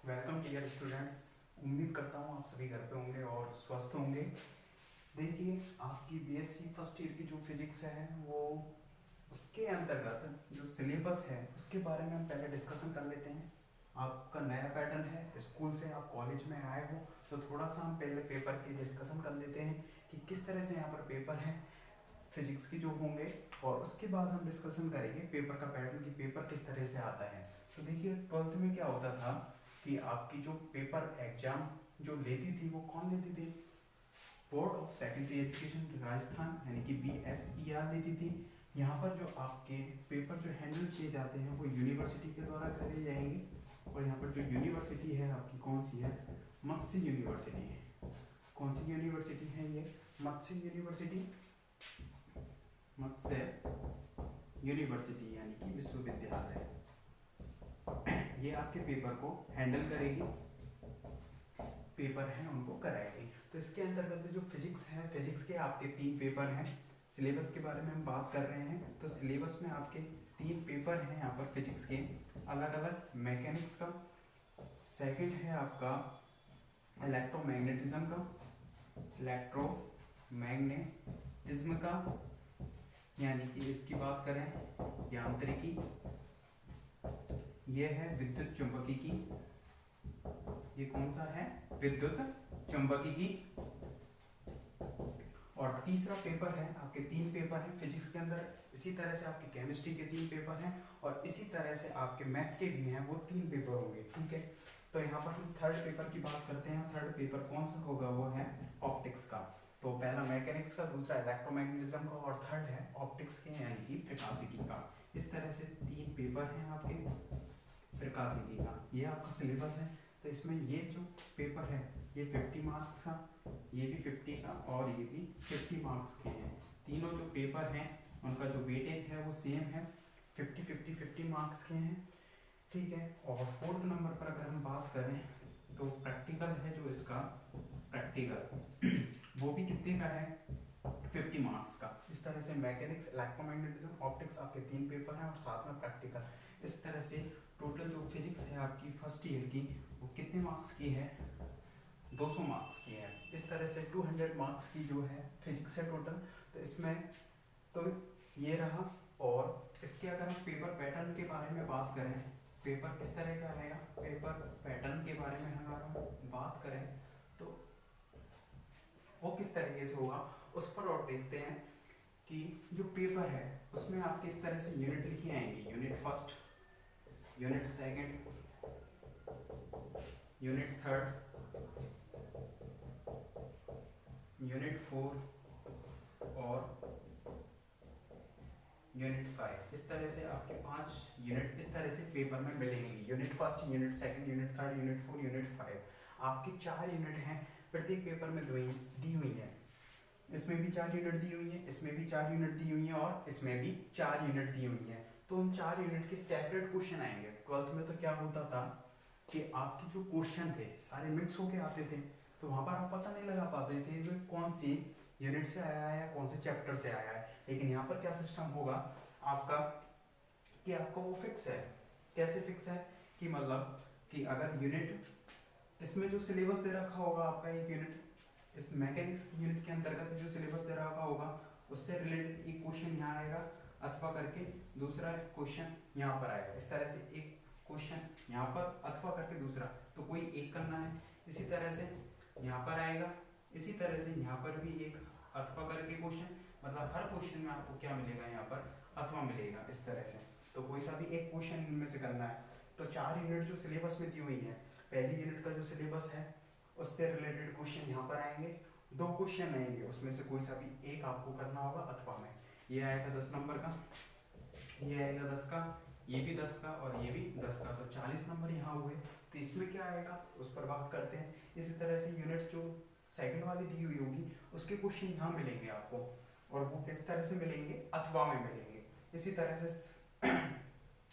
Welcome dear students. उम्मीद करता हूँ आप सभी घर पे होंगे और स्वस्थ होंगे। देखिए, आपकी बीएससी फर्स्ट ईयर की जो फिजिक्स है वो उसके अंतर्गत जो सिलेबस है उसके बारे में हम पहले डिस्कशन कर लेते हैं। आपका नया पैटर्न है, स्कूल से आप कॉलेज में आए हो तो थोड़ा सा हम पहले पेपर की डिस्कशन कर लेते हैं कि किस तरह से यहाँ पर पेपर हैं फिजिक्स की जो होंगे, और उसके बाद हम डिस्कशन करेंगे पेपर का पैटर्न कि पेपर किस तरह से आता है। तो देखिए, ट्वेल्थ में क्या होता था कि आपकी जो पेपर एग्जाम जो लेती थी वो कौन लेती थी? Board of secondary education Rajasthan यानी कि BSER लेती थी। यहाँ पर जो आपके पेपर जो हैंडल किए जाते हैं वो यूनिवर्सिटी के द्वारा करे जाएंगे, और यहाँ पर जो यूनिवर्सिटी है आपकी कौन सी है? मत्स्य यूनिवर्सिटी है। कौन सी यूनिवर्सिटी है ये? मत्स्य यूनिवर्सिटी। मत्स्य यूनिवर्सिटी यानी कि विश्वविद्यालय ये आपके पेपर को हैंडल करेगी, पेपर हैं उनको कराएगी। तो इसके अंतर्गत जो फिजिक्स है, फिजिक्स के आपके 3 पेपर हैं। सिलेबस के बारे में हम बात कर रहे हैं तो सिलेबस में आपके 3 पेपर हैं यहाँ पर फिजिक्स के अलग अलग। मैकेनिक्स का, सेकंड है आपका इलेक्ट्रोमैग्नेटिज्म का, इलेक्ट्रोमैग्नेटिज्म का यानी कि इसकी बात करें यांत्रिकी, ये है विद्युत चुंबकीय, ये कौन सा है? विद्युत चुंबकीय। और तीसरा पेपर है आपके 3 पेपर हैं फिजिक्स के अंदर, इसी तरह से आपके केमिस्ट्री के 3 पेपर हैं और इसी तरह से आपके मैथ के भी हैं, वो 3 पेपर होंगे। ठीक है, तो यहाँ पर जो थर्ड पेपर की बात करते हैं, थर्ड पेपर कौन सा होगा? वो है ऑप्टिक्स का। तो पहला मैकेनिक्स का, दूसरा इलेक्ट्रोमैग्नेटिज्म का और थर्ड है ऑप्टिक्स के यानी कि प्रकाशिकी का। इस तरह से 3 पेपर हैं आपके प्रकाशिकी का। ये आपका सिलेबस है। तो इसमें ये जो पेपर है ये 50 मार्क्स का, ये भी 50 का और ये भी 50 मार्क्स के हैं। तीनों जो पेपर हैं उनका जो वेटेज है वो सेम है, 50 मार्क्स के हैं। ठीक है, और फोर्थ नंबर पर अगर हम बात करें तो प्रैक्टिकल है जो इसका प्रैक्टिकल वो भी कितने का है? 50 मार्क्स का। इस तरह से मैकेनिक्स, इलेक्ट्रोमैग्नेटिज्म, ऑप्टिक्स आपके 3 पेपर हैं और साथ में प्रैक्टिकल। इस तरह से टोटल जो फिजिक्स है आपकी फर्स्ट ईयर की वो कितने मार्क्स की है? 200 मार्क्स की है। इस तरह से 200 मार्क्स की जो है फिजिक्स है टोटल। तो इसमें तो ये रहा। और इसके अगर हम पेपर पैटर्न के बारे में बात करें, पेपर किस तरह का आएगा, पेपर पैटर्न के बारे में हम बात करें तो वो किस तरीके से होगा उस पर और देखते हैं कि जो पेपर है उसमें आपके इस तरह से यूनिट लिखी आएंगी, unit first, unit second, unit third, unit 4 और यूनिट 5। इस तरह से आपके 5 यूनिट इस तरह से पेपर में मिलेंगे। Unit first, unit second, unit third, unit 4, unit 5। आपके 4 यूनिट हैं, प्रत्येक पेपर में दी हुई है। इसमें भी 4 यूनिट दी हुई है, इसमें भी 4 यूनिट दी हुई है और इसमें भी 4 यूनिट दी हुई है। तो उन 4 यूनिट के सेपरेट क्वेश्चन आएंगे। ट्वेल्थ में तो क्या होता था कि आपके जो क्वेश्चन थे सारे मिक्स होके आते थे, तो वहां पर आप पता नहीं लगा पाते थे वे कौन सी यूनिट से आया है या कौन से चैप्टर से आया है। लेकिन यहाँ पर क्या सिस्टम होगा आपका कि आपको वो फिक्स है। कैसे फिक्स है? कि मतलब कि अगर यूनिट इसमें जो सिलेबस दे रखा होगा आपका एक यूनिट, इस मैकेनिक्स यूनिट के अंतर्गत जो सिलेबस दे रखा होगा उससे रिलेटेड एक क्वेश्चन यहाँ आएगा, अथवा करके दूसरा क्वेश्चन यहाँ पर आएगा। इस तरह से एक क्वेश्चन यहाँ पर अथवा करके दूसरा, तो कोई एक करना है। इसी तरह से यहाँ पर आएगा, इसी तरह से यहाँ पर भी एक अथवा करके क्वेश्चन, मतलब हर क्वेश्चन में आपको क्या मिलेगा? यहाँ पर अथवा मिलेगा। इस तरह से तो कोई सा भी एक क्वेश्चन इनमें से करना है। तो 4 यूनिट जो सिलेबस में दी हुई है, पहली यूनिट का जो सिलेबस है उससे रिलेटेड क्वेश्चन यहाँ पर आएंगे। 2 क्वेश्चन आएंगे, उसमें से कोई सा भी एक आपको करना होगा अथवा में। ये आएगा 10 नंबर का, ये आएगा 10 का, ये भी 10 का और ये भी 10 का, तो 40 नंबर यहाँ हुए। तो इसमें क्या आएगा उस पर बात करते हैं। इसी तरह से यूनिट जो सेकंड वाली दी हुई होगी उसके क्वेश्चन यहाँ मिलेंगे आपको, और वो किस तरह से मिलेंगे? अथवा में मिलेंगे। इसी तरह से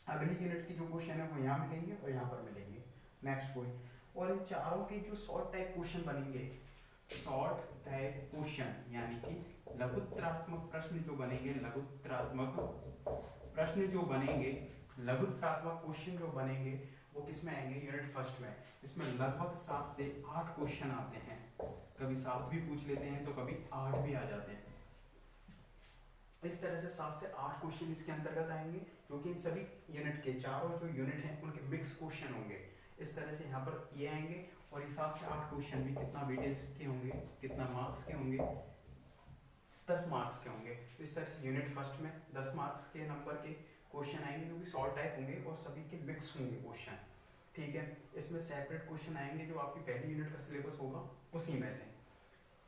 अगली यूनिट की जो क्वेश्चन है वो यहाँ मिलेंगे और यहाँ पर मिलेंगे। नेक्स्ट कोई और इन चारों के जो शॉर्ट टाइप क्वेश्चन बनेंगे, शॉर्ट टाइप क्वेश्चन यानी कि लघुत्रात्मक प्रश्न जो बनेंगे, लघुत्रात्मक प्रश्न जो बनेंगे लघुत्रात्मक क्वेश्चन जो बनेंगे वो किस में आएंगे, यूनिट फर्स्ट में। इसमें लगभग 7 से 8 क्वेश्चन आते हैं, कभी 7 भी पूछ लेते हैं तो कभी 8 भी आ जाते हैं। इस तरह से 7 से 8 क्वेश्चन इसके अंतर्गत आएंगे, जो कि सभी यूनिट के चारों जो यूनिट हैं उनके मिक्स क्वेश्चन होंगे। इस तरह से यहाँ पर ये आएंगे, और ये 7 से 8 क्वेश्चन भी कितना वेटेज के होंगे, कितना मार्क्स के होंगे, 10 मार्क्स के होंगे। तो इस तरह से यूनिट फर्स्ट में 10 मार्क्स के नंबर के क्वेश्चन आएंगे, जो कि सॉल्व टाइप होंगे और सभी के मिक्स होंगे क्वेश्चन, ठीक है। इसमें सेपरेट क्वेश्चन आएंगे जो आपकी पहली यूनिट का सिलेबस होगा उसी में से।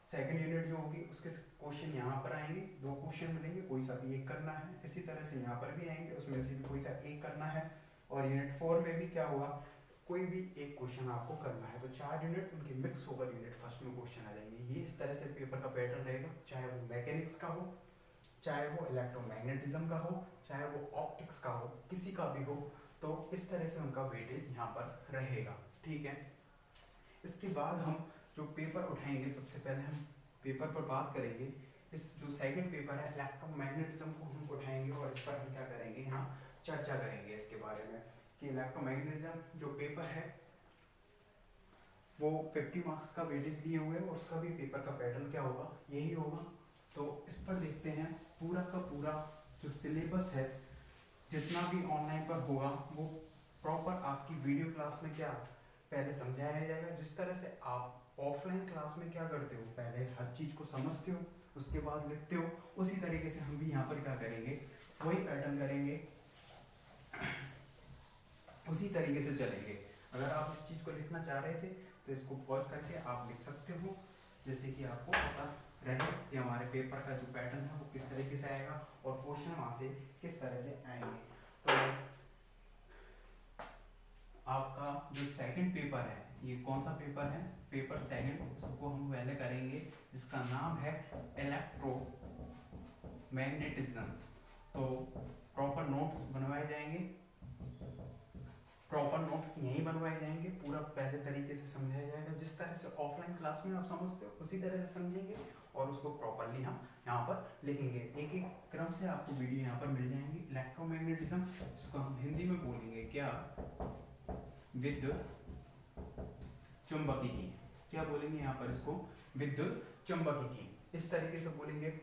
सेकंड यूनिट जो होगी उसके क्वेश्चन यहाँ पर आएंगे, 2 क्वेश्चन मिलेंगे, कोई सा भी एक करना है। इसी तरह से यहाँ पर भी आएंगे, उसमें से भी कोई सा एक करना है। और यूनिट 4 में भी क्या होगा, कोई भी एक क्वेश्चन आपको करना है। तो 4 यूनिट उनके मिक्स होकर यूनिट फर्स्ट में क्वेश्चन आ जाएंगे। ये इस तरह से पेपर का पैटर्न रहेगा, चाहे वो मैकेनिक्स का हो, चाहे वो इलेक्ट्रोमैग्नेटिज्म का हो, चाहे वो ऑप्टिक्स का हो, किसी का भी हो। तो इस तरह से उनका वेटेज यहाँ पर रहेगा, ठीक है। इसके बाद हम जो पेपर उठाएंगे, सबसे पहले हम पेपर पर बात करेंगे। इस जो सेकंड पेपर है इलेक्ट्रोमैग्नेटिज्म को हम उठाएंगे, और इस पर हम क्या करेंगे, यहाँ चर्चा करेंगे इसके बारे में कि इलेक्ट्रोमैग्नेटिज्म जो पेपर है वो 50 मार्क्स का वेटेज लिए हुए है, और उसका भी पेपर का पैटर्न क्या होगा, यही होगा। तो इस पर देखते हैं पूरा का पूरा जो सिलेबस है, जितना भी ऑनलाइन पर होगा वो प्रॉपर आपकी वीडियो क्लास में क्या पहले समझाया जाएगा। जिस तरह से आप ऑफलाइन क्लास में क्या करते हो, पहले हर चीज़ को समझते हो उसके बाद लिखते हो, उसी तरीके से हम भी यहाँ पर क्या करेंगे, वही पैटर्न करेंगे, उसी तरीके से चलेंगे। अगर आप इस चीज़ को लिखना चाह रहे थे तो इसको पॉज करके आप लिख सकते हो, जैसे कि आपको पता रहे कि हमारे पेपर का जो पैटर्न है वो किस तरीके से आएगा और क्वेश्चन वहाँ से किस तरह से आएंगे। तो आपका जो सेकंड पेपर है, ये कौन सा पेपर है, पेपर सेकंड, उसको हम पहले करेंगे, जिसका नाम है इलेक्ट्रोमैग्नेटिज्म। तो प्रॉपर नोट्स बनवाए जाएंगे, प्रॉपर नोट्स यहीं बनवाए जाएंगे, पूरा पहले तरीके से समझाया जाएगा। जिस तरह से ऑफलाइन क्लास में आप समझते हो उसी तरह से समझेंगे, और उसको प्रॉपरली हम यहाँ पर लिखेंगे। एक एक क्रम से आपको वीडियो यहाँ पर मिल जाएंगी। इलेक्ट्रोमैग्नेटिज्म, जिसको हम हिंदी में बोलेंगे क्या, विद्युत चुंबकीय, क्या बोलेंगे यहाँ पर इसको, विद्युत चुंबकीय, इस तरीके से बोलेंगे।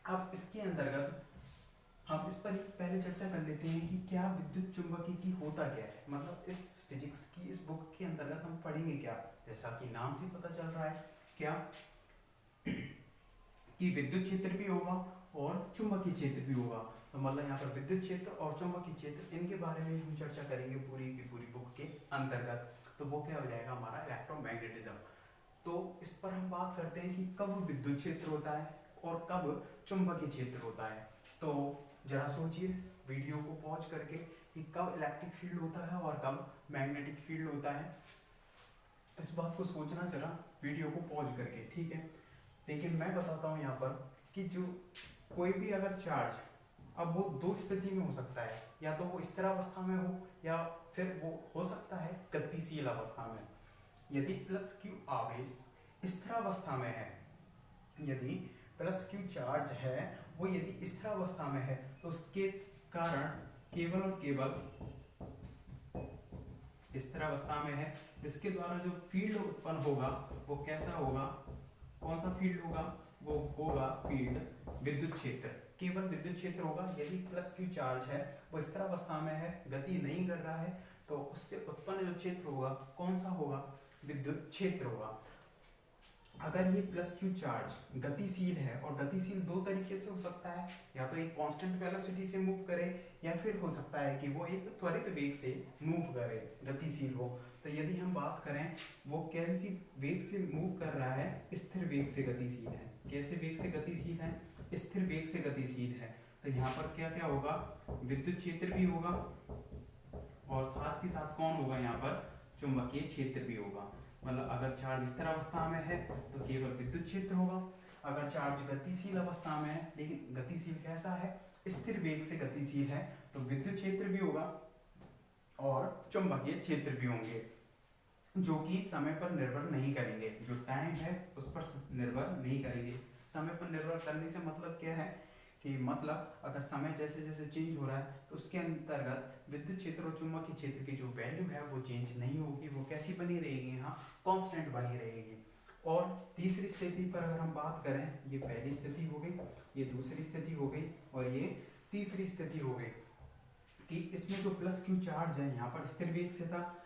अब इसके अंतर्गत हम इस पर पहले चर्चा कर लेते हैं कि क्या विद्युत चुंबकीय होता क्या है। मतलब इस फिजिक्स की इस बुक के अंतर्गत हम पढ़ेंगे क्या, जैसा कि नाम से पता चल रहा है क्या कि विद्युत क्षेत्र भी होगा और चुंबकीय क्षेत्र भी होगा। तो मतलब यहाँ पर विद्युत क्षेत्र और चुंबकीय क्षेत्र, इनके बारे में हम चर्चा करेंगे पूरी की पूरी बुक के अंतर्गत। तो वो क्या हो जाएगा हमारा इलेक्ट्रोमैग्नेटिज्म। तो इस पर हम बात करते हैं कि कब विद्युत क्षेत्र होता है और कब चुंबकीय क्षेत्र होता है। तो जरा सोचिए वीडियो को पॉज करके कि कब इलेक्ट्रिक फील्ड होता है और कब मैग्नेटिक फील्ड होता है। इस बात को सोचना जरा वीडियो को पॉज करके, ठीक है। लेकिन मैं बताता हूँ यहाँ पर कि जो कोई भी अगर चार्ज, अब वो 2 स्थिति में हो सकता है, या तो वो स्थिरावस्था में हो या फिर वो हो सकता है गतिशील अवस्था में। यदि प्लस क्यू आवेश स्थिरावस्था में है, यदि प्लस क्यू चार्ज है वो यदि स्थिरावस्था में है, तो उसके कारण केवल और केवल स्थिरावस्था में है, इसके द्वारा जो फील्ड उत्पन्न होगा वो कैसा होगा, कौन सा फील्ड होगा, वो होगा फील्ड विद्युत क्षेत्र, केवल विद्युत क्षेत्र होगा। यदि प्लस क्यू चार्ज है, वो स्थिरावस्था में है, गति नहीं कर रहा है, तो उससे उत्पन्न जो क्षेत्र होगा कौन सा होगा, विद्युत क्षेत्र होगा। अगर ये प्लस क्यू चार्ज गतिशील है, और गतिशील 2 तरीके से हो सकता है, या तो एक कांस्टेंट वेलोसिटी से मूव करे, या फिर हो सकता है कि वो एक त्वरित वेग से मूव करे, गतिशील हो। तो यदि हम बात करें वो कैसी वेग से मूव कर रहा है, स्थिर वेग से गतिशील है। कैसे वेग से गतिशील है, स्थिर वेग से गतिशील है। तो यहाँ पर क्या क्या होगा, विद्युत क्षेत्र भी होगा, और साथ ही साथ कौन होगा यहाँ पर, चुंबकीय क्षेत्र भी होगा। मतलब अगर चार्ज स्थिर अवस्था में है तो केवल विद्युत क्षेत्र होगा, अगर चार्ज गतिशील अवस्था में है, लेकिन गतिशील कैसा है, स्थिर वेग से गतिशील है, तो विद्युत क्षेत्र भी होगा और चुंबकीय क्षेत्र भी होंगे, जो कि समय पर निर्भर नहीं करेंगे, जो टाइम है उस पर निर्भर नहीं करेंगे। समय पर निर्भर करने से मतलब क्या है कि मतलब अगर समय जैसे जैसे चेंज हो रहा है तो उसके अंतर्गत विद्युत क्षेत्र और चुंबकीय क्षेत्र की जो वैल्यू है वो चेंज नहीं होगी, वो कैसी बनी रहेगी, यहाँ कांस्टेंट बनी रहेगी। और तीसरी स्थिति पर अगर हम बात करें, ये पहली स्थिति हो गई, ये दूसरी स्थिति हो गई और ये तीसरी स्थिति हो गई कि इसमें जो प्लस क्यू चार्ज है यहाँ पर स्थिर वेग से था,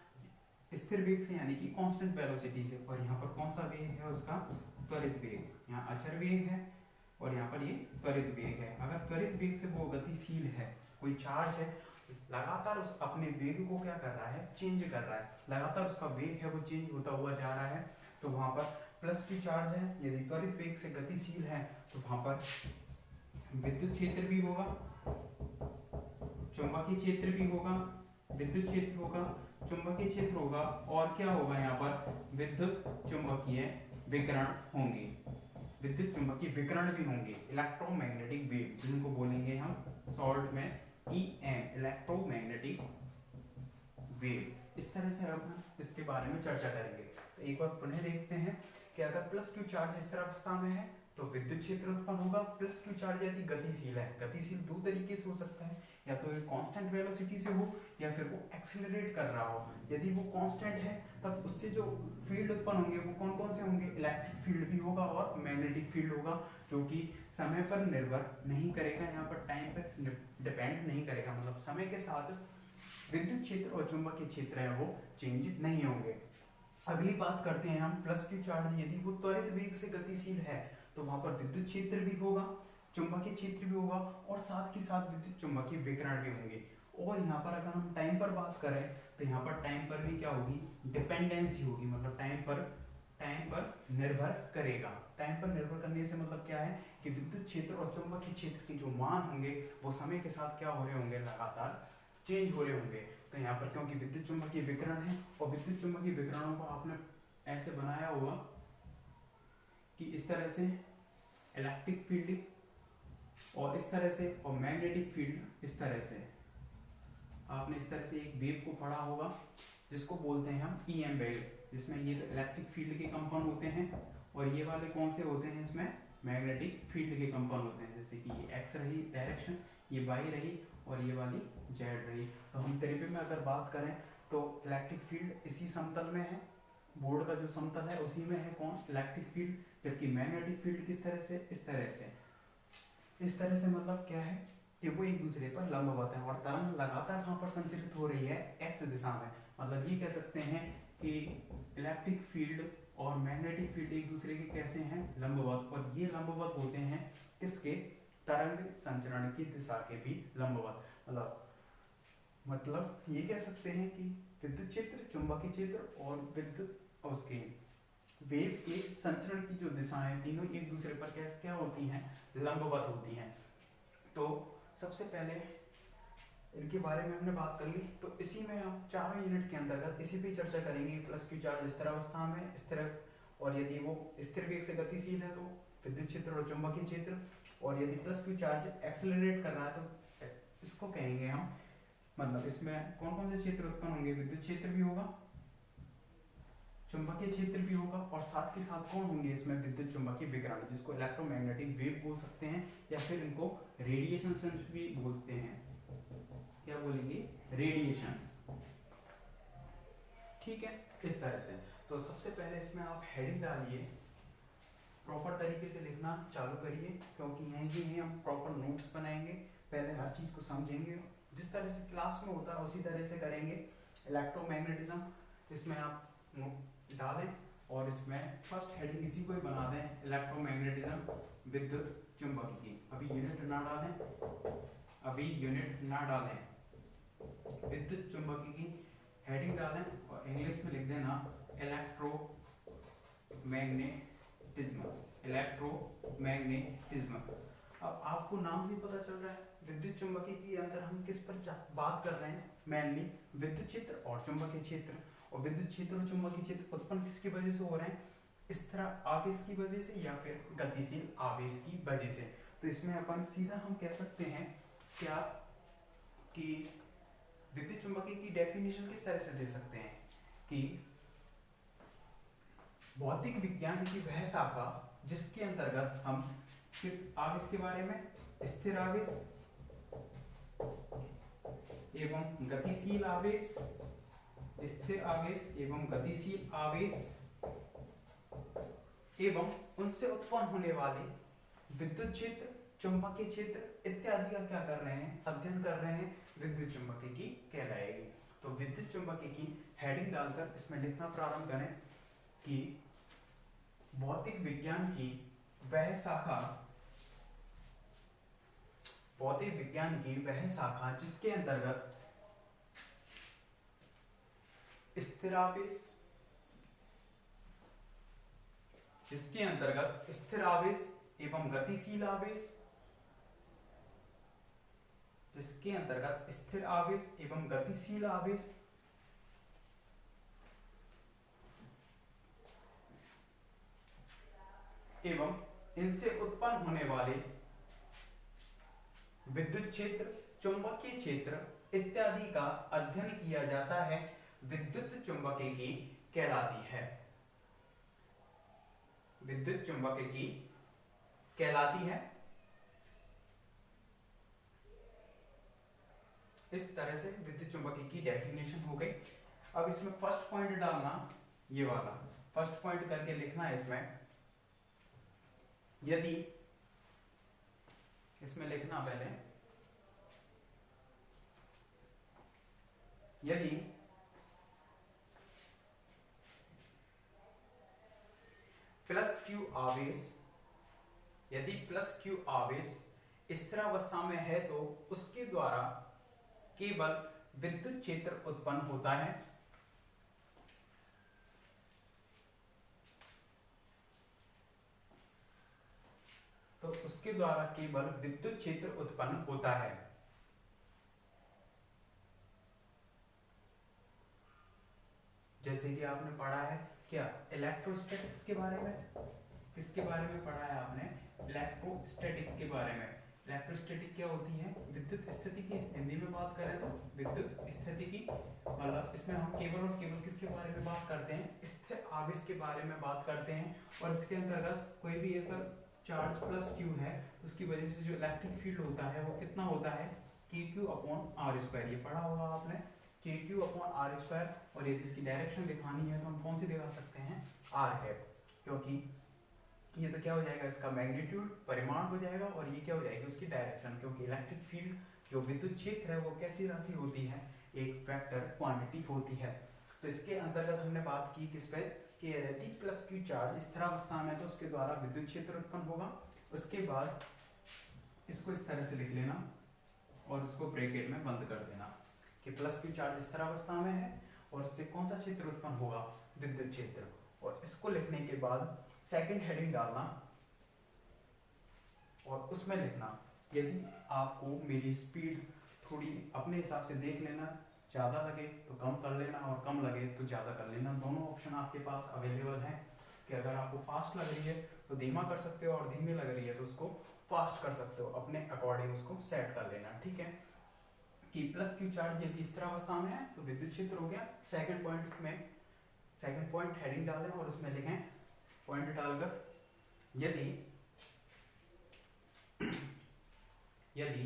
स्थिर वेग से यानी कि कांस्टेंट वेलोसिटी से, और यहाँ पर कौन सा वेग है उसका, त्वरित वेग, यहाँ अचर वेग है और यहाँ पर ये त्वरित वेग है। अगर त्वरित वेग से वो गतिशील है, कोई चार्ज है लगातार उस अपने वेग को क्या कर रहा है, चेंज कर रहा है, लगातार उसका वेग है वो चेंज होता हुआ जा रहा है, तो वहां पर प्लस क्यू चार्ज है, यदि त्वरित वेग से गतिशील है तो वहां पर विद्युत क्षेत्र भी होगा, चुंबकीय क्षेत्र भी होगा, विद्युत क्षेत्र होगा, चुंबकीय क्षेत्र होगा और क्या होगा, यहाँ पर विद्युत चुंबकीय विकिरण होंगे, विद्युत चुंबकीय विकिरण भी होंगे, इलेक्ट्रोमैग्नेटिक वेव जिनको बोलेंगे हम शॉर्ट में EM, इलेक्ट्रोमैग्नेटिक वेव। इस तरह से हम इसके बारे में चर्चा करेंगे। तो एक बार पुनः देखते हैं कि अगर प्लस क्यू चार्ज इस तरह अवस्था में है तो विद्युत क्षेत्र उत्पन्न होगा। प्लस क्यू चार्ज यदि गतिशील है, गतिशील दो तरीके से हो सकता है, या तो ये कांस्टेंट वेलोसिटी से हो या फिर वो एक्सेलरेट कर रहा हो। यदि वो कांस्टेंट है तब उससे जो फील्ड उत्पन्न होंगे वो कौन कौन से होंगे, इलेक्ट्रिक फील्ड भी होगा और मैग्नेटिक फील्ड होगा, जो कि समय पर निर्भर नहीं करेगा, यहाँ पर टाइम पर डिपेंड नहीं करेगा, मतलब समय के साथ विद्युत क्षेत्र और चुंबकीय क्षेत्र है वो चेंज नहीं होंगे। अगली बात करते हैं हम प्लस क्यू चार्ज यदि वो त्वरित वेग से गतिशील है तो वहां पर विद्युत क्षेत्र भी होगा, चुंबकीय क्षेत्र भी होगा और साथ ही साथ विद्युत चुंबकीय विकिरण भी होंगे। और यहाँ पर अगर हम टाइम पर बात करें तो यहाँ पर टाइम पर भी क्या होगी, डिपेंडेंसी होगी, मतलब टाइम पर निर्भर करेगा। टाइम पर निर्भर करने से मतलब क्या है कि विद्युत क्षेत्र और चुंबकीय क्षेत्र के जो मान होंगे वो समय के साथ क्या हो रहे होंगे, लगातार चेंज हो रहे होंगे। तो यहाँ पर क्योंकि विद्युत चुंबकीय विकिरण है और विद्युत चुंबकीय विकिरणों को आपने ऐसे बनाया होगा कि इस तरह से इलेक्ट्रिक फील्ड और इस तरह से और मैग्नेटिक फील्ड इस तरह से, आपने इस तरह से एक वेव को पढ़ा होगा जिसको बोलते हैं हम EM वेव, जिसमें ये इलेक्ट्रिक फील्ड के कंपन होते हैं और ये वाले कौन से होते हैं, इसमें मैग्नेटिक फील्ड के कंपन होते हैं। जैसे कि ये X रही डायरेक्शन, ये Y रही और ये वाली Z रही। तो हम तरीके में अगर बात करें तो इलेक्ट्रिक फील्ड इसी समतल में है, बोर्ड का जो समतल है उसी में है कौन, इलेक्ट्रिक फील्ड, जबकि मैग्नेटिक फील्ड किस तरह से, इस तरह से मतलब क्या है कि वो एक दूसरे पर लंबवत है और तरंग लगातार कहाँ पर संचरित हो रही है, X दिशा में। मतलब ये कह सकते हैं कि इलेक्ट्रिक फील्ड और मैग्नेटिक फील्ड एक दूसरे के कैसे हैं, लंबवत, और ये लंबवत होते हैं किसके, तरंग संचरण की दिशा के भी लंबवत। मतलब ये कह सकते हैं कि विद्युत क्षेत्र, चुंबकीय क्षेत्र और विद्युत उसके वेव के संचरण की जो दिशाएं तीनों एक दूसरे पर कैसे क्या होती हैं, लंबवत होती हैं। तो सबसे पहले इनके बारे में हमने बात कर ली, तो इसी में हम चारों यूनिट के अंतर्गत इसी पे चर्चा करेंगे। प्लस क्यू चार्ज स्थिर अवस्था में स्थिर, और यदि वो स्थिर वेग से गतिशील है तो विद्युत क्षेत्र और चुंबकीय क्षेत्र, और यदि प्लस क्यू चार्ज एक्सेलरेट कर रहा है तो इसको कहेंगे हम, मतलब इसमें कौन कौन से क्षेत्र उत्पन्न होंगे, विद्युत क्षेत्र भी होगा, चुंबकीय क्षेत्र भी होगा और साथ के साथ कौन होंगे इसमें, विद्युत चुंबकीय विकिरण, जिसको इलेक्ट्रोमैग्नेटिक वेव बोल सकते हैं या फिर इनको रेडिएशन से भी बोलते हैं। क्या बोलेंगे, रेडिएशन। ठीक है, इस तरह से। तो सबसे पहले इसमें आप हेडिंग डालिए, प्रॉपर तरीके से लिखना चालू करिए, क्योंकि यहीं हम प्रॉपर नोट्स बनाएंगे, पहले हर चीज को समझेंगे, जिस तरह से क्लास में होता है उसी तरह से करेंगे। इलेक्ट्रोमैग्नेटिज्म इसमें आप डालें और इसमें फर्स्ट हेडिंग इसी को ही बना दें, इलेक्ट्रोमैग्नेटिज्म विद्युत चुंबकीय। अभी यूनिट ना डालें, विद्युत चुंबकीय की हेडिंग डालें और इंग्लिश में लिख देना इलेक्ट्रोमैग्नेटिज्म। अब आपको नाम से पता चल रहा है विद्युत चुंबकीय के अंदर हम किस पर बात कर रहे हैं, मेनली विद्युत क्षेत्र और चुंबकीय क्षेत्र। और विद्युत क्षेत्र और चुंबकीय क्षेत्र उत्पन्न किसकी वजह से हो रहे हैं, इस तरह आवेश की वजह से या फिर गतिशील आवेश की वजह से। तो इसमें अपन सीधा हम कह सकते हैं क्या कि विद्युत चुंबकीय की डेफिनेशन किस तरह से दे सकते हैं कि भौतिक विज्ञान की वह शाखा जिसके अंतर्गत हम किस आवेश के बारे में, स्थिर आवेश एवं गतिशील आवेश, स्थिर आवेश एवं गतिशील आवेश एवं उनसे उत्पन्न होने वाले विद्युत क्षेत्र, चुंबकीय क्षेत्र इत्यादि का क्या कर रहे हैं, अध्ययन कर रहे हैं, विद्युत चुंबकीय कहलाएगी। तो विद्युत चुंबकीय की हेडिंग डालकर इसमें लिखना प्रारंभ करें कि भौतिक विज्ञान की वह शाखा, भौतिक विज्ञान की वह शाखा जिसके अंतर्गत स्थिर आवेश, जिसके अंतर्गत स्थिर आवेश एवं गतिशील आवेश, जिसके अंतर्गत स्थिर आवेश एवं गतिशील आवेश एवं इनसे उत्पन्न होने वाले विद्युत क्षेत्र, चुंबकीय क्षेत्र इत्यादि का अध्ययन किया जाता है, विद्युत चुंबकीय कहलाती है, विद्युत चुंबकीय कहलाती है। इस तरह से विद्युत चुंबकीय की डेफिनेशन हो गई। अब इसमें फर्स्ट पॉइंट डालना, ये वाला फर्स्ट पॉइंट करके लिखना है इसमें, यदि इसमें लिखना पहले, यदि प्लस क्यू आवेश, यदि प्लस क्यू आवेश स्थिरावस्था में है तो उसके द्वारा केवल विद्युत क्षेत्र उत्पन्न होता है, तो उसके द्वारा केवल विद्युत क्षेत्र उत्पन्न होता है। जैसे कि आपने पढ़ा है क्या इलेक्ट्रोस्टैटिक्स के बारे में, किसके बारे में पढ़ा है आपने, इलेक्ट्रोस्टैटिक के बारे में। इलेक्ट्रोस्टैटिक क्या होती है, विद्युत स्थिति की, हिंदी में बात करें तो विद्युत स्थिति की, मतलब इसमें हम केवल और केवल किसके बारे में बात करते हैं, स्थिर आवेश के बारे में बात करते हैं। और इसके अंतर्गत कोई भी अगर चार्ज प्लस क्यू है, उसकी वजह से जो इलेक्ट्रिक फील्ड होता है वो कितना होता है, KQ/R²। ये पढ़ा होगा आपने, KQ/R²। और यदि इसकी डायरेक्शन दिखानी है तो हम कौन सी दिखा सकते हैं, R है, क्योंकि ये तो क्या हो जाएगा, इसका मैग्नीट्यूड परिमाण हो जाएगा, और ये क्या हो जाएगी, उसकी डायरेक्शन, क्योंकि इलेक्ट्रिक फील्ड जो विद्युत क्षेत्र है वो कैसी राशि होती है, एक वेक्टर क्वांटिटी होती है। तो इसके अंतर्गत हमने बात की किस पे, कि यदि प्लस क्यू चार्ज स्थिरावस्था में तो उसके द्वारा विद्युत क्षेत्र उत्पन्न होगा। उसके बाद इसको इस तरह से लिख लेना और उसको ब्रैकेट में बंद कर देना कि प्लस क्यू चार्ज स्थिरावस्था में है और उससे कौन सा क्षेत्र उत्पन्न होगा, विद्युत क्षेत्र। और इसको लिखने के बाद सेकंड हेडिंग डालना और उसमें लिखना, यदि आपको मेरी स्पीड थोड़ी अपने हिसाब से देख लेना, ज़्यादा लगे तो कम कर लेना और कम लगे तो ज़्यादा कर लेना, दोनों ऑप्शन आपके पास अवेलेबल हैं। कि अगर आपको फास्ट लग रही है तो धीमा कर सकते हो और धीमी लग रही है तो उसको फास्ट कर सकते हो, अपने अकॉर्डिंग उसको सेट कर लेना, ठीक है। कि प्लस क्यू चार्ज यदि स्थिरावस्था में है तो विद्युत क्षेत्र हो गया। सेकंड पॉइंट में, सेकंड पॉइंट हेडिंग डालें और उसमें लिखें पॉइंट डालकर, यदि यदि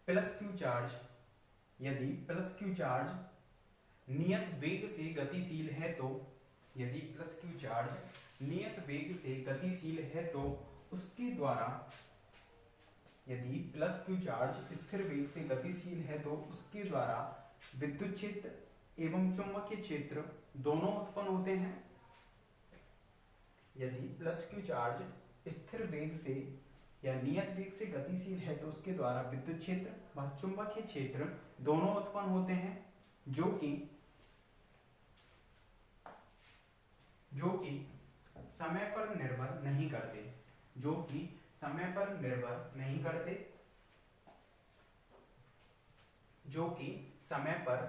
प्लस क्यू चार्ज, यदि प्लस क्यू चार्ज नियत वेग से गतिशील है तो, यदि प्लस क्यू चार्ज नियत वेग से गतिशील है तो उसके द्वारा, यदि प्लस क्यू चार्ज स्थिर वेग से गतिशील है तो उसके द्वारा विद्युत क्षेत्र एवं चुंबकीय क्षेत्र दोनों उत्पन्न होते हैं। यदि प्लस क्यू चार्ज स्थिर वेग से या नियत वेग से गतिशील है तो उसके द्वारा विद्युत क्षेत्र व चुंबकीय क्षेत्र दोनों उत्पन्न होते हैं, जो कि समय पर निर्भर नहीं करते, जो कि समय पर निर्भर नहीं करते, जो कि समय पर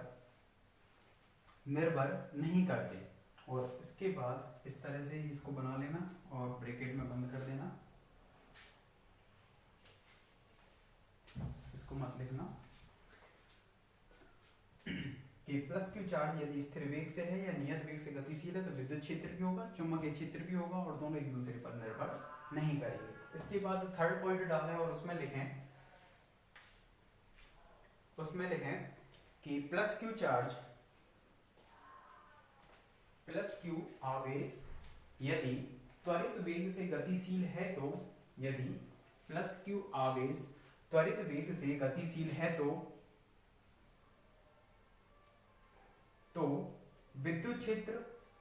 निर्भर नहीं करते। और इसके बाद इस तरह से ही इसको बना लेना और ब्रैकेट में बंद कर देना, इसको मत लिखना कि कि प्लस क्यू चार्ज यदि स्थिर वेग से है या नियत वेग से गतिशील है तो विद्युत क्षेत्र भी होगा, चुंबकीय क्षेत्र भी होगा और दोनों एक दूसरे पर निर्भर नहीं करेंगे। इसके बाद थर्ड पॉइंट डालें और उसमें लिखें कि प्लस क्यू आवेश यदि त्वरित वेग से गतिशील है तो, यदि प्लस क्यू आवेश त्वरित वेग से गतिशील है तो विद्युत क्षेत्र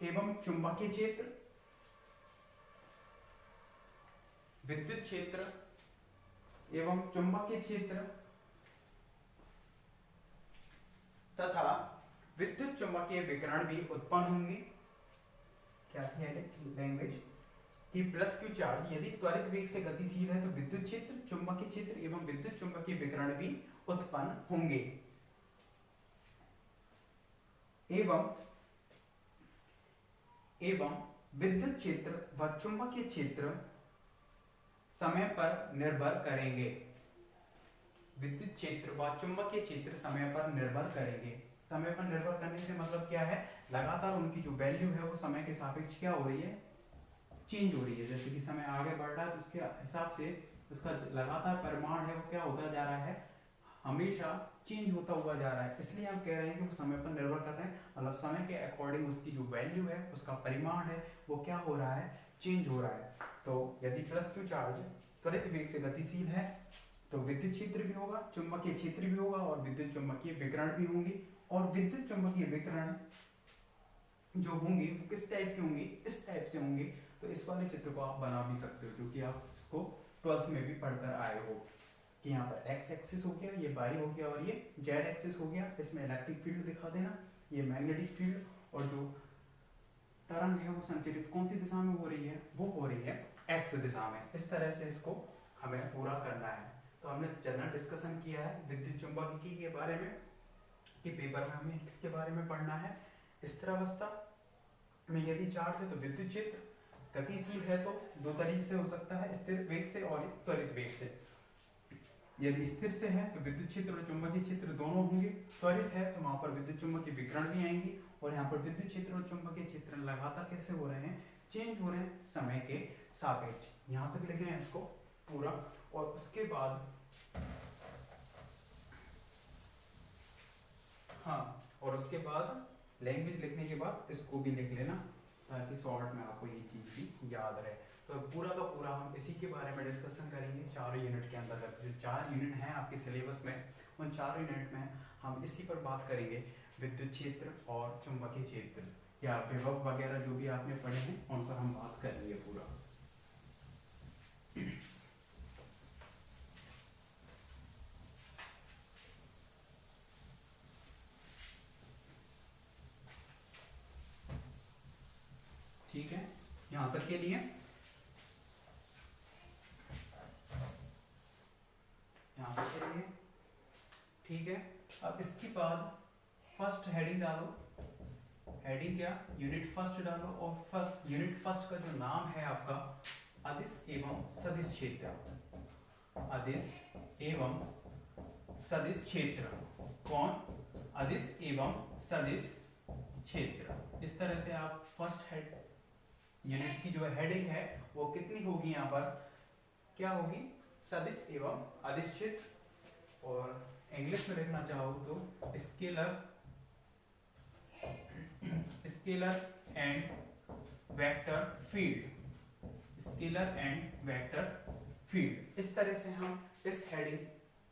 एवं चुंबकीय क्षेत्र तथा विद्युत चुंबकीय विकिरण भी उत्पन्न होंगे। क्या थी लैंग्वेज कि प्लस क्यू चार्ज यदि त्वरित वेग से गतिशील है तो विद्युत क्षेत्र, चुंबकीय क्षेत्र एवं विद्युत चुंबकीय विकिरण भी उत्पन्न होंगे एवं विद्युत क्षेत्र व चुंबकीय क्षेत्र समय पर निर्भर करेंगे। विद्युत क्षेत्र व चुंबकीय क्षेत्र समय पर निर्भर करेंगे। समय पर निर्भर करने से मतलब क्या है, लगातार उनकी जो वैल्यू है वो समय के सापेक्ष क्या हो रही है, चेंज हो रही है। जैसे कि समय आगे बढ़ रहा है तो उसके हिसाब से उसका लगातार परिमाण है वो क्या होता जा रहा है, हमेशा चेंज होता हुआ जा रहा है। इसलिए हम कह रहे हैं कि वो समय पर निर्भर कर रहे हैं, मतलब समय के अकॉर्डिंग उसकी जो वैल्यू है, उसका परिमाण है वो क्या हो रहा है, चेंज हो रहा है। तो यदि प्लस क्यू चार्ज त्वरित वेग से गतिशील है तो विद्युत क्षेत्र भी होगा, चुंबकीय क्षेत्र भी होगा और विद्युत चुंबकीय विकिरण भी होंगे। और विद्युत चुंबकीय विकिरण जो होंगे वो किस टाइप के होंगे, इस टाइप से होंगे। तो इस वाले चित्र को आप बना भी सकते हो क्योंकि आप इसको 12th में भी पढ़कर आए हो कि यहाँ पर एक्स एक्सिस हो गया, ये वाई हो गया और ये जेड एक्सिस हो गया। इसमें इलेक्ट्रिक फील्ड दिखा देना, ये मैग्नेटिक फील्ड, और जो तरंग है वो संचरित कौन सी दिशा में हो रही है, वो हो रही है एक्स दिशा में। इस तरह से इसको हमें पूरा करना है। तो हमने जनरल डिस्कशन किया है विद्युत चुंबकीय के बारे में कि पेपर में हमें किसके बारे में पढ़ना है, स्थिरावस्था में यदि चार्ज है तो विद्युत क्षेत्र, गतिशील है तो दो तरीके से हो सकता है, स्थिर वेग से और त्वरित वेग से। यदि स्थिर से है तो विद्युत क्षेत्र और चुंबकीय क्षेत्र दोनों होंगे, त्वरित है तो वहां पर विद्युत चुंबकीय विकिरण भी आएंगे और यहाँ पर विद्युत क्षेत्र और चुंबकीय क्षेत्र लगातार कैसे हो रहे हैं, चेंज हो रहे हैं समय के सापेक्ष। यहाँ तक लिखे हैं इसको पूरा। और उसके बाद लैंग्वेज लिखने के बाद इसको भी लिख लेना ताकि शॉर्ट में आपको ये चीज भी याद रहे। तो पूरा का पूरा हम इसी के बारे में डिस्कशन करेंगे 4 यूनिट के अंतर्गत। जो 4 यूनिट हैं आपके सिलेबस में, उन 4 यूनिट में हम इसी पर बात करेंगे, विद्युत क्षेत्र और चुंबकीय क्षेत्र या विभव वगैरह जो भी आपने पढ़े हैं उन पर हम बात करेंगे पूरा। ठीक है, यहां तक के लिए ठीक है। अब इसके बाद फर्स्ट हेडिंग डालो, हेडिंग क्या, यूनिट फर्स्ट डालो। और फर्स्ट यूनिट फर्स्ट का जो नाम है आपका अदिश एवं सदिश क्षेत्र, अदिश एवं सदिश क्षेत्र। कौन, अदिश एवं सदिश क्षेत्र। इस तरह से आप फर्स्ट हेड यूनिट की जो हेडिंग है वो कितनी होगी, यहाँ पर क्या होगी, सदिश एवं अदिश क्षेत्र। और इंग्लिश में लिखना चाहो तो scalar and vector field, scalar and vector field. इस तरह से हम इस हेडिंग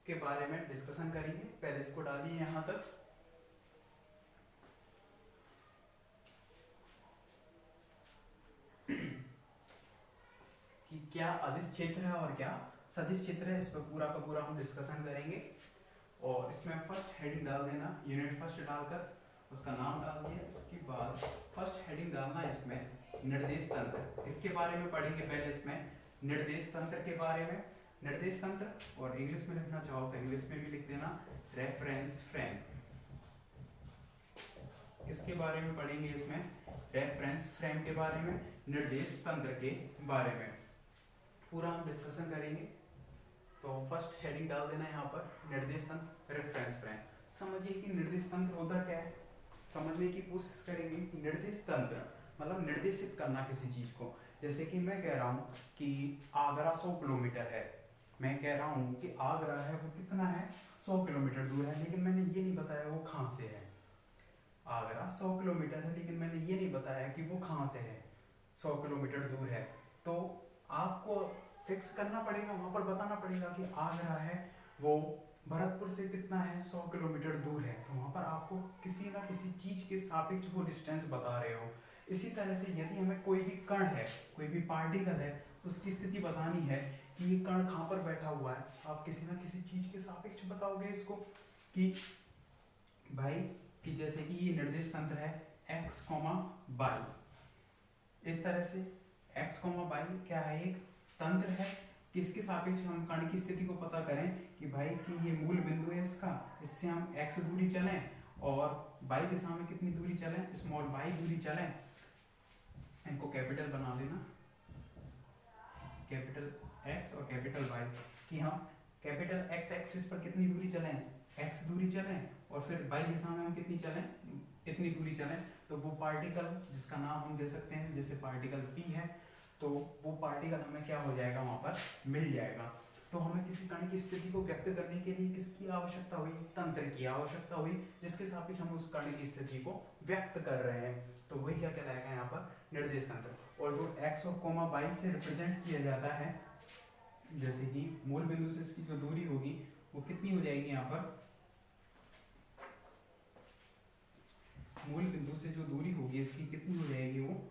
के बारे में डिस्कशन करेंगे। पहले इसको डालिए यहां तक। कि क्या अदिश क्षेत्र है और क्या सदिश क्षेत्र है, इस पर पूरा का पूरा हम डिस्कशन करेंगे। और इसमें फर्स्ट हेडिंग डाल देना, यूनिट फर्स्ट डालकर उसका नाम डाल दिया। इसके बाद फर्स्ट हेडिंग डालना इसमें निर्देश तंत्र, इसके बारे में पढ़ेंगे पहले। इसमें निर्देश तंत्र के बारे में, निर्देश तंत्र, और इंग्लिश में लिखना चाहो तो इंग्लिश में भी लिख देना रेफरेंस फ्रेम। इसके बारे में पढ़ेंगे इसमें, रेफरेंस फ्रेम के बारे में, निर्देश तंत्र के बारे में पूरा हम डिस्कशन करेंगे। तो फर्स्ट हेडिंग डाल देना यहाँ पर निर्देश तंत्र, रेफरेंस फ्रेम। समझिए कि निर्देश तंत्र होता क्या है। समझने की कोशिश करेंगे कि निर्देश तंत्र मतलब निर्देशित करना किसी चीज को। जैसे कि मैं कह रहा हूँ कि आगरा 100 किलोमीटर है, मैं कह रहा हूँ कि आगरा है वो कितना है 100 किलोमीटर दूर है, लेकिन मैंने ये नहीं बताया वो कहाँ से है। आगरा 100 किलोमीटर है लेकिन मैंने ये नहीं बताया कि वो कहाँ से है, 100 किलोमीटर दूर है। तो आपको फिक्स करना पड़ेगा, वहाँ पर बताना पड़ेगा कि आगरा है वो भरतपुर से कितना है 100 किलोमीटर दूर है। तो वहाँ पर आपको किसी ना किसी चीज़ के सापेक्ष वो डिस्टेंस बता रहे हो। इसी तरह से यदि हमें कोई भी कण है, कोई भी पार्टिकल है, उसकी स्थिति बतानी है कि ये कण कहाँ पर बैठा हुआ है, आप किसी ना किसी चीज़ के सापेक्ष बताओगे इसको कि भाई कि जैसे कि ये निर्देश तंत्र है x, y। इस तरह से x, y क्या है, एक तंत्र है। किसके सापेक्ष हम कण की स्थिति को पता करें कि भाई कि ये मूल बिंदु है इसका, इससे हम x दूरी चलें और y दिशा में कितनी दूरी चलें, स्मॉल y दूरी चलें। इनको कैपिटल बना लेना, कैपिटल x और कैपिटल y, कि हम कैपिटल x एक्सिस पर कितनी दूरी चलें, x दूरी चलें और फिर y दिशा में हम कितनी चलें, इतनी दूरी चलें। तो वो पार्टिकल जिसका नाम हम दे सकते हैं, जैसे पार्टिकल P है, तो वो पार्टिकल हमें क्या हो जाएगा, वहाँ पर मिल जाएगा। तो हमें किसी कण की स्थिति को व्यक्त करने के लिए किसकी आवश्यकता हुई, तंत्र की आवश्यकता हुई, जिसके सापेक्ष हम उस कण की स्थिति को व्यक्त कर रहे हैं। तो वही क्या कहलाएगा यहाँ पर, निर्देश तंत्र। और जो x और y से रिप्रेजेंट किया जाता है, जैसे कि मूल बिंदु से इसकी जो दूरी होगी वो कितनी हो जाएगी, यहाँ पर मूल बिंदु से जो दूरी होगी इसकी कितनी हो जाएगी, वो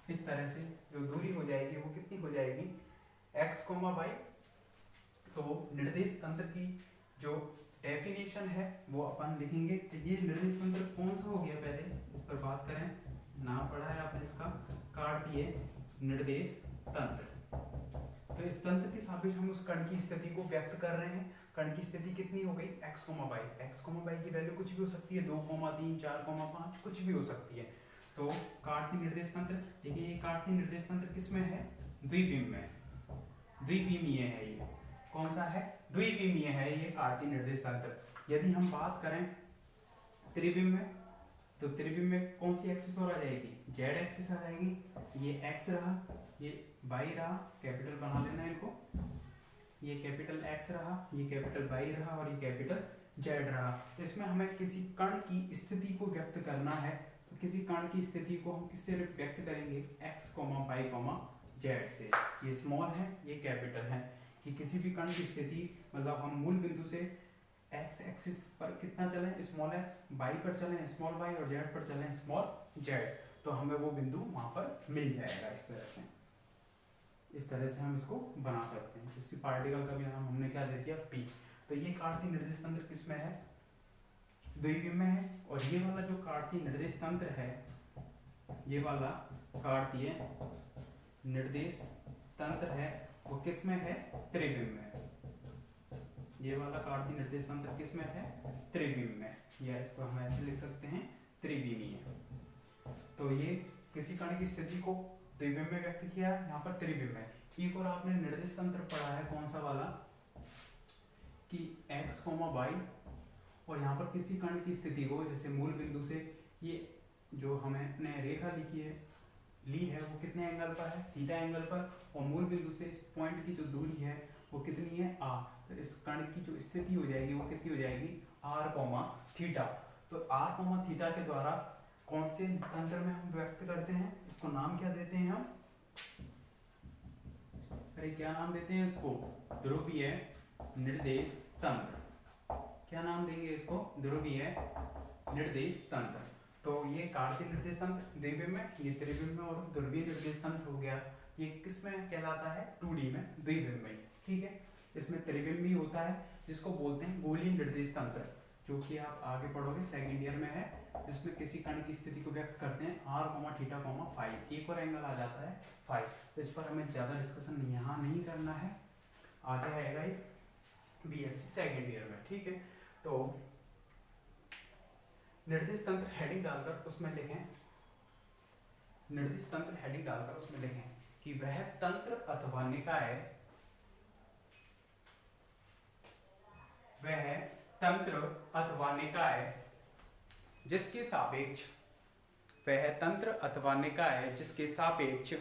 इस तरह से जो दूरी हो जाएगी वो कितनी हो जाएगी, x, y। तो निर्देश तंत्र की जो डेफिनेशन है वो अपन लिखेंगे। तो ये निर्देश तंत्र कौन सा हो गया, पहले इस पर बात करें, नाम पढ़ा है आपने इसका, कार्तीय निर्देश तंत्र। तो इस तंत्र के सापेक्ष हम उस कण की स्थिति को व्यक्त कर रहे हैं। कण की स्थिति कितनी हो गई, x, y। x, y की वैल्यू कुछ भी हो सकती है, 2, 3, 4, 5 कुछ भी हो सकती है। तो कार्तीय निर्देश तंत्र, देखिए ये कार्तीय निर्देश तंत्र किसमें है, द्विविम में, द्विविमीय है ये। कौन सा है, द्विविमीय है ये कार्तीय निर्देश तंत्र। यदि हम बात करें त्रिविम में, तो त्रिविम में कौन सी एक्सिस और आ जाएगी, z एक्सिस आ जाएगी। ये x रहा, ये y रहा, कैपिटल बना लेना इनको, ये कैपिटल x रहा, ये कैपिटल y रहा और ये कैपिटल z रहा। तो इसमें हमें किसी कण की स्थिति को व्यक्त करना है, तो किसी कण की स्थिति को हम किससे व्यक्त करेंगे, x, y, z से। ये स्मॉल है, ये कैपिटल है, कि किसी भी कण की स्थिति मतलब हम मूल बिंदु से x एक्सिस पर कितना चलें, स्मॉल x, y पर चलें स्मॉल y और z पर चलें स्मॉल z, तो हमें वो बिंदु वहाँ पर मिल जाएगा। इस तरह से हम इसको बना सकते हैं। इसी पार्टिकल का भी नाम हमने क्या दे दिया, P। तो ये कार्तीय निर्देश तंत्र किसमें है, द्विविम में है। और ये वाला जो कार्तीय निर्देश तंत्र है, ये वाला कार्तीय निर्देश तंत्र है वो किसमें है, त्रिविम में। ये वाला कार्तीय निर्देश तंत्र किसमें है, त्रिविम में, या इसको हम ऐसे लिख सकते हैं, त्रिविमीय। तो ये किसी कण की स्थिति को द्विविम में व्यक्त किया, यहाँ पर त्रिविम में। एक और आपने निर्देश तंत्र पढ़ा है, कौन सा वाला, कि x, y, और यहाँ पर किसी कण की स्थिति को, जैसे मूल बिंदु से ये जो हमने रेखा ली है वो कितने एंगल पर है, थीटा एंगल पर, और मूल बिंदु से इस पॉइंट की जो दूरी है वो कितनी है, r। तो इस कण की जो स्थिति हो जाएगी वो कितनी हो जाएगी, r, थीटा। तो r, थीटा के द्वारा कौन से तंत्र में हम व्यक्त करते हैं, इसको नाम क्या देते हैं हम, अरे क्या नाम देते हैं इसको, ध्रुवीय निर्देश तंत्र। क्या नाम देंगे इसको, ध्रुवीय निर्देश तंत्र। तो ये कार्तीय निर्देश तंत्र द्विविम में, ये त्रिविम में, और ध्रुवीय निर्देश तंत्र हो गया। ये किस में कहलाता है, 2D में, द्विविम में। ठीक है, इसमें त्रिविम भी होता है जिसको बोलते हैं गोलीय निर्देश तंत्र, जो कि आप आगे पढ़ोगे, सेकंड ईयर में है, जिसमें किसी कण की स्थिति को व्यक्त करते हैं r, थीटा, फाई। एक और एंगल आ जाता है फाई। तो इस पर हमें ज़्यादा डिस्कशन यहाँ नहीं करना है, आगे आएगा ये BSc सेकंड ईयर में। ठीक है, तो निर्देश तंत्र हेडिंग डालकर उसमें लिखें, निर्देश तंत्र हेडिंग डालकर उसमें लिखें कि वह तंत्र अथवा निकाय, वह तंत्र अथवा निकाय जिसके सापेक्ष वह तंत्र अथवा निकाय जिसके सापेक्ष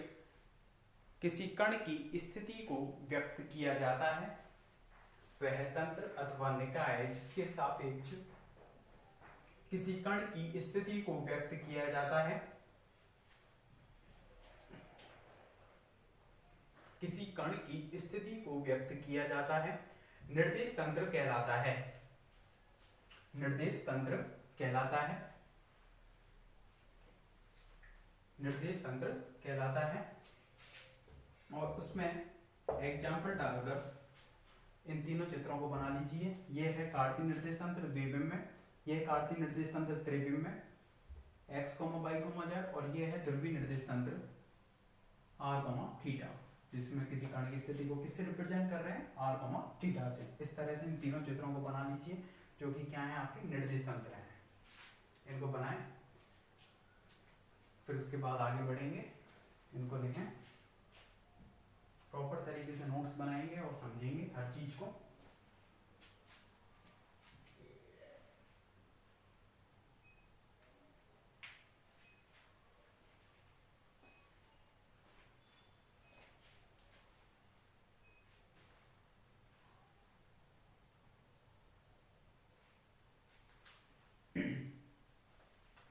किसी कण की स्थिति को व्यक्त किया जाता है, वह तंत्र अथवा निकाय जिसके सापेक्ष किसी कण की स्थिति को व्यक्त किया जाता है, किसी कण की स्थिति को व्यक्त किया जाता है, निर्देश तंत्र कहलाता है। निर्देश तंत्र कहलाता है। निर्देश तंत्र कहलाता है। और उसमें एग्जाम्पल डालकर इन तीनों चित्रों को बना लीजिए। ये है कार्तीय निर्देश तंत्र द्विविम में, ये है कार्तीय निर्देश तंत्र त्रिविम में, x, y, z, और ये है ध्रुवीय निर्देश तंत्र r, थीटा, जिसमें किसी कण की स्थिति को किससे रिप्रेजेंट कर रहे हैं, r, थीटा से। इस तरह से इन तीनों चित्रों को बना लीजिए, जो कि क्या है, आपके निर्देश तंत्र हैं। इनको बनाएं, फिर उसके बाद आगे बढ़ेंगे, इनको लिखें, प्रॉपर तरीके से नोट्स बनाएंगे और समझेंगे हर चीज को।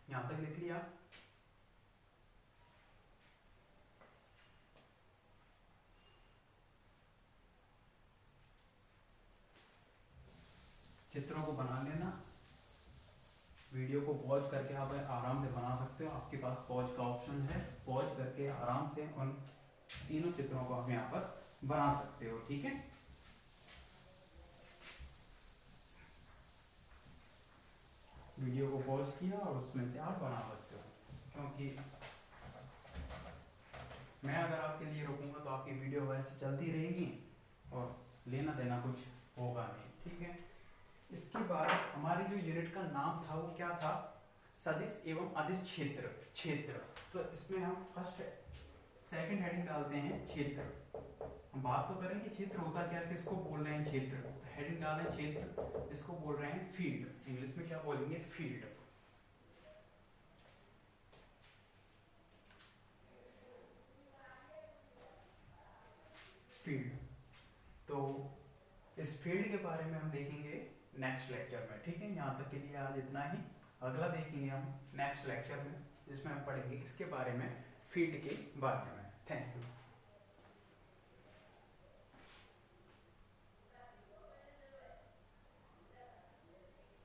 यहां तक लिख लिया। चित्रों को बना लेना। वीडियो को पॉज करके आप आराम से बना सकते हो, आपके पास पॉज का ऑप्शन है, पॉज करके आराम से उन तीनों चित्रों को आप यहाँ पर बना सकते हो। ठीक है, वीडियो को पॉज किया और उसमें से आप बना सकते हो, क्योंकि मैं अगर आपके लिए रोकूंगा तो आपकी वीडियो वैसे चलती रहेगी और लेना देना कुछ होगा नहीं। ठीक है, इसके बाद हमारी जो यूनिट का नाम था वो क्या था, सदिश एवं अदिश क्षेत्र। क्षेत्र, तो इसमें हम फर्स्ट सेकंड हेडिंग डालते हैं क्षेत्र। हम बात तो करें कि क्षेत्र होता क्या, किसको बोल रहे हैं क्षेत्र, हेडिंग डालें क्षेत्र, इसको बोल रहे हैं फील्ड, इंग्लिश में क्या बोलेंगे, फील्ड। फील्ड, तो इस फील्ड के बारे में हम देखेंगे नेक्स्ट लेक्चर में। ठीक है, यहाँ तक के लिए आज इतना ही। अगला देखेंगे हम नेक्स्ट लेक्चर में, जिसमें हम पढ़ेंगे किसके बारे में, फील्ड के बारे में। Thank you.